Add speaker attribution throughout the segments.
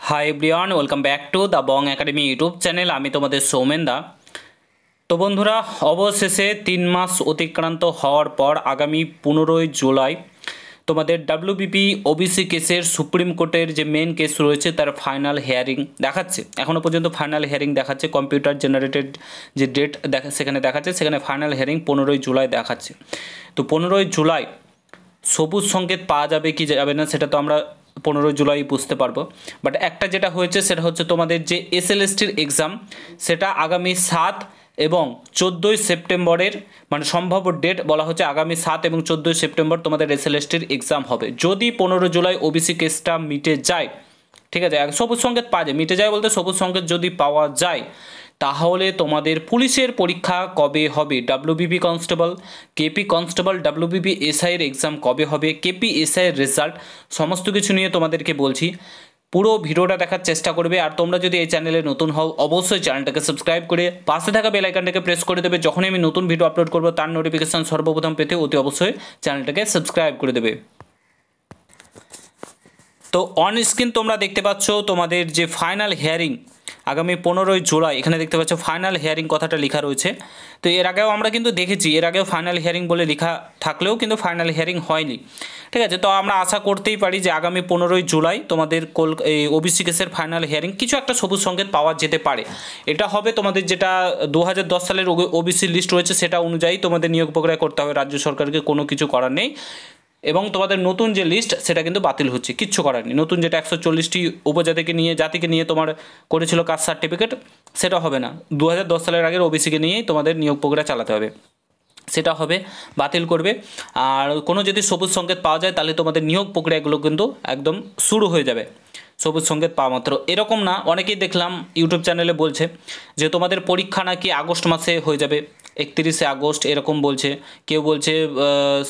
Speaker 1: Hi everyone, welcome back to the Bong academy YouTube channel. আমি তোমাদের সৌমেন দা। তো বন্ধুরা, অবশেষে 3 মাস অতিক্রান্ত হওয়ার পর আগামী 15ই জুলাই তোমাদের ডাব্লিউবিপি ওবিসি কেসের সুপ্রিম কোর্টের যে মেন কেস রয়েছে তার ফাইনাল হিয়ারিং দেখাচ্ছে। এখনও পর্যন্ত ফাইনাল হিয়ারিং দেখাচ্ছে, কম্পিউটার জেনারেটেড যে ডেট সেখানে দেখাচ্ছে, সেখানে ফাইনাল হিয়ারিং 15ই জুলাই দেখাচ্ছে। তো 15ই জুলাই সবুজ সংকেত পাওয়া যাবে কি যাবে না সেটা তো আমরা 15 জুলাই বুঝতে পারবো। বাট একটা যেটা হয়েছে সেটা হচ্ছে তোমাদের যে এসএলএসটির এক্সাম সেটা আগামী 7 এবং 14ই সেপ্টেম্বরের মানে সম্ভাব্য ডেট বলা হচ্ছে আগামী 7 এবং 14ই সেপ্টেম্বর তোমাদের এসএলএসটির এক্সাম হবে। যদি 15 জুলাই ওবিসি কেসটা মিটে যায়, ঠিক আছে, সবুজ সংকেত পাওয়া যায়, মিটে যায় বলতে সবুজ সংকেত যদি পাওয়া যায় তাহলে তোমাদের পুলিশের পরীক্ষা কবে হবে, WBP constable, KP constable, WBP এসআইয়ের এক্সাম কবে হবে, কেপি এসআইয়ের রেজাল্ট, সমস্ত কিছু নিয়ে তোমাদেরকে বলছি। পুরো ভিডিওটা দেখার চেষ্টা করবে। আর তোমরা যদি এই চ্যানেলে নতুন হও অবশ্যই চ্যানেলটাকে সাবস্ক্রাইব করে পাশে থাকা বেল আইকনটাকে প্রেস করে দেবে। যখনই আমি নতুন ভিডিও আপলোড করবো তার নোটিফিকেশান সর্বপ্রথম পেতে অতি অবশ্যই চ্যানেলটাকে সাবস্ক্রাইব করে দেবে। তো অন স্ক্রিন তোমরা দেখতে পাচ্ছ তোমাদের যে ফাইনাল হিয়ারিং আগামী 15ই জুলাই, এখানে দেখতে পাচ্ছ ফাইনাল হিয়ারিং কথাটা লেখা রয়েছে। তো এর আগেও আমরা কিন্তু দেখেছি, এর আগেও ফাইনাল হিয়ারিং বলে লেখা থাকলেও কিন্তু ফাইনাল হিয়ারিং হয়নি, ঠিক আছে। তো আমরা আশা করতেই পারি যে আগামী 15ই জুলাই তোমাদের ওবিসি কেসের ফাইনাল হিয়ারিং কিছু একটা সবুজ সংকেত পাওয়া যেতে পারে। এটা হবে তোমাদের যেটা 2010 সালের ওবিসি লিস্ট রয়েছে সেটা অনুযায়ী তোমাদের নিয়োগ প্রক্রিয়া করতে হবে, রাজ্য সরকারকে কোনো কিছু করার নেই। এবং তোমাদের নতুন যে লিস্ট সেটা কিন্তু বাতিল হচ্ছে, কিচ্ছু করার নেই। নতুন যেটা 140টি উপজাতিকে নিয়ে জাতিকে নিয়ে তোমার করেছিল কাস্ট সার্টিফিকেট, সেটা হবে না। 2010 সালের আগের ওবিসিকে নিয়েই তোমাদের নিয়োগ প্রক্রিয়া চালাতে হবে, সেটা হবে, বাতিল করবে। আর কোনো যদি সবুজ সংকেত পাওয়া যায় তাহলে তোমাদের নিয়োগ প্রক্রিয়াগুলো কিন্তু একদম শুরু হয়ে যাবে সবুজ সংকেত পাওয়া মাত্র। এরকম না, অনেকেই দেখলাম ইউটিউব চ্যানেলে বলছে যে তোমাদের পরীক্ষা নাকি আগস্ট মাসে হয়ে যাবে, 31শে আগস্ট এরকম বলছে, কেউ বলছে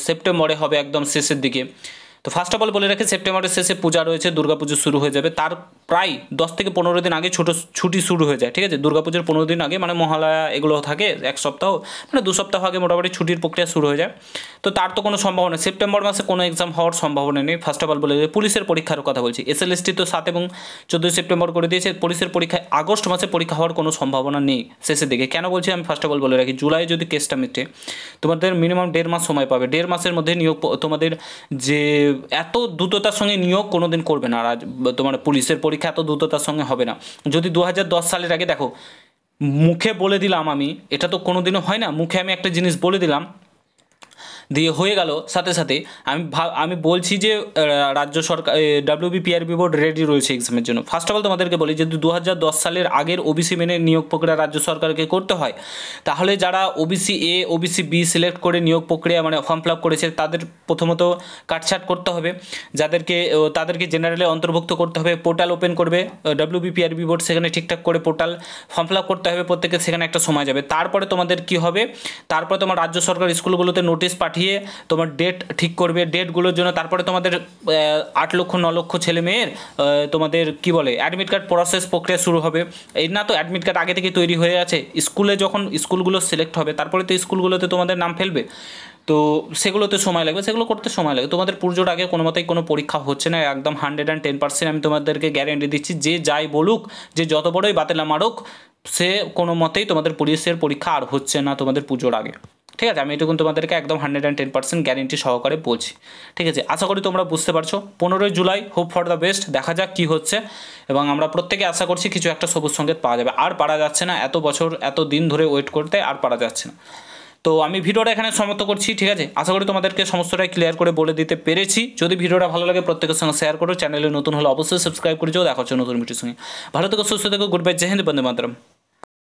Speaker 1: সেপ্টেম্বরে হবে একদম শেষের দিকে। তো ফার্স্ট অফ অল বলে রাখি, সেপ্টেম্বরের শেষে পূজা রয়েছে, দুর্গাপুজো শুরু হয়ে যাবে, তার প্রায় 10 থেকে 15 দিন আগে ছুটি শুরু হয়ে যায়, ঠিক আছে। দুর্গাপুজোর 15 দিন আগে মানে মহালয়া এগুলো থাকে, এক সপ্তাহ মানে 2 সপ্তাহ আগে মোটামুটি ছুটির প্রক্রিয়া শুরু হয়ে যায়। তো তার তো কোনো সম্ভাবনা, সেপ্টেম্বর মাসে কোনো এক্সাম হওয়ার সম্ভাবনা নেই। ফার্স্ট অফ অল বলে পুলিশের পরীক্ষার কথা বলছি, এসএলএসটি তো 7 এবং 14 সেপ্টেম্বর করে দিয়েছে, পুলিশের পরীক্ষায় আগস্ট মাসে পরীক্ষা হওয়ার কোনো সম্ভাবনা নেই শেষের দিকে। কেন বলছি আমি ফার্স্ট অফ অল বলে রাখি, জুলাই যদি কেসটা মিটে তোমাদের মিনিমাম 1.5 মাস সময় পাবে। 1.5 মাসের মধ্যে নিয়োগ তোমাদের যে এত দ্রুততার সঙ্গে নিয়োগ কোনো দিন করবে না, আর তোমার পুলিশের পরীক্ষা এত দ্রুততার সঙ্গে হবে না। যদি 2010 সালের আগে দেখো, মুখে বলে দিলাম আমি, এটা তো কোনো দিনও হয় না, মুখে আমি একটা জিনিস বলে দিলাম দিয়ে হয়ে গেল সাথে সাথে। আমি বলছি যে রাজ্য সরকার ডাব্লিউবিপিআরবি বোর্ড রেডি রয়েছে এক্সামের জন্য। ফার্স্ট অফ অল তোমাদেরকে বলি, যদি 2010 সালের আগের ওবিসি মেনে নিয়োগ প্রক্রিয়া রাজ্য সরকারকে করতে হয় তাহলে যারা OBC A OBC B select করে নিয়োগ প্রক্রিয়া মানে ফর্ম ফিল আপ করেছে তাদের প্রথমত কাটছাট করতে হবে, তাদেরকে জেনারেলে অন্তর্ভুক্ত করতে হবে, পোর্টাল ওপেন করবে ডাব্লিউবিপিআরবি বোর্ড, সেখানে ঠিকঠাক করে পোর্টাল ফর্ম ফিল আপ করতে হবে প্রত্যেকে, সেখানে একটা সময় যাবে। তারপরে তোমাদের কি হবে, তারপরে তোমার রাজ্য সরকার স্কুলগুলোতে নোটিশ পাঠিয়ে তোমার ডেট ঠিক করবে, ডেটগুলোর জন্য তারপরে তোমাদের 8 লক্ষ 9 লক্ষ ছেলে মেয়ের তোমাদের কি বলে অ্যাডমিট কার্ড প্রসেস প্রক্রিয়া শুরু হবে। এই না তো অ্যাডমিট কার্ড আগে থেকে তৈরি হয়ে আছে, স্কুলে যখন স্কুলগুলো সিলেক্ট হবে তারপরে তো স্কুলগুলোতে তোমাদের নাম ফেলবে, তো সেগুলোতে সময় লাগবে, সেগুলো করতে সময় লাগবে। তোমাদের পুজোর আগে কোনো মতেই কোনো পরীক্ষা হচ্ছে না, একদম 110% আমি তোমাদেরকে গ্যারেন্টি দিচ্ছি। যে যাই বলুক, যে যত বড়ই বাতিল মারুক, সে কোনো মতেই তোমাদের পুলিশের পরীক্ষা আর হচ্ছে না তোমাদের পুজোর আগে, ঠিক আছে। আমি এটুকুন তোমাদেরকে একদম 110% গ্যারেন্টি সহকারে বলছি, ঠিক আছে। আশা করি তোমরা বুঝতে পারছো। 15ই জুলাই, হোপ ফর দ্য বেস্ট, দেখা যাক কী হচ্ছে। এবং আমরা প্রত্যেকে আশা করছি কিছু একটা সবুজ সংকেত পাওয়া যাবে। আর পারা যাচ্ছে না, এত বছর এত দিন ধরে ওয়েট করতে আর পারা যাচ্ছে না। তো আমি ভিডিওটা এখানে সমাপ্ত করছি, ঠিক আছে। আশা করি তোমাদেরকে সমস্তটাই ক্লিয়ার করে বলে দিতে পেরেছি। যদি ভিডিওটা ভালো লাগে প্রত্যেকের সঙ্গে শেয়ার করো, চ্যানেলে নতুন হলে অবশ্যই সাবস্ক্রাইব করে যাও। দেখা হচ্ছে নতুন ভিডিওর সঙ্গে। ভালো থেকো, সুস্থ থেকো, গুড বাই, জয় হিন্দ, বন্দে মাতরম।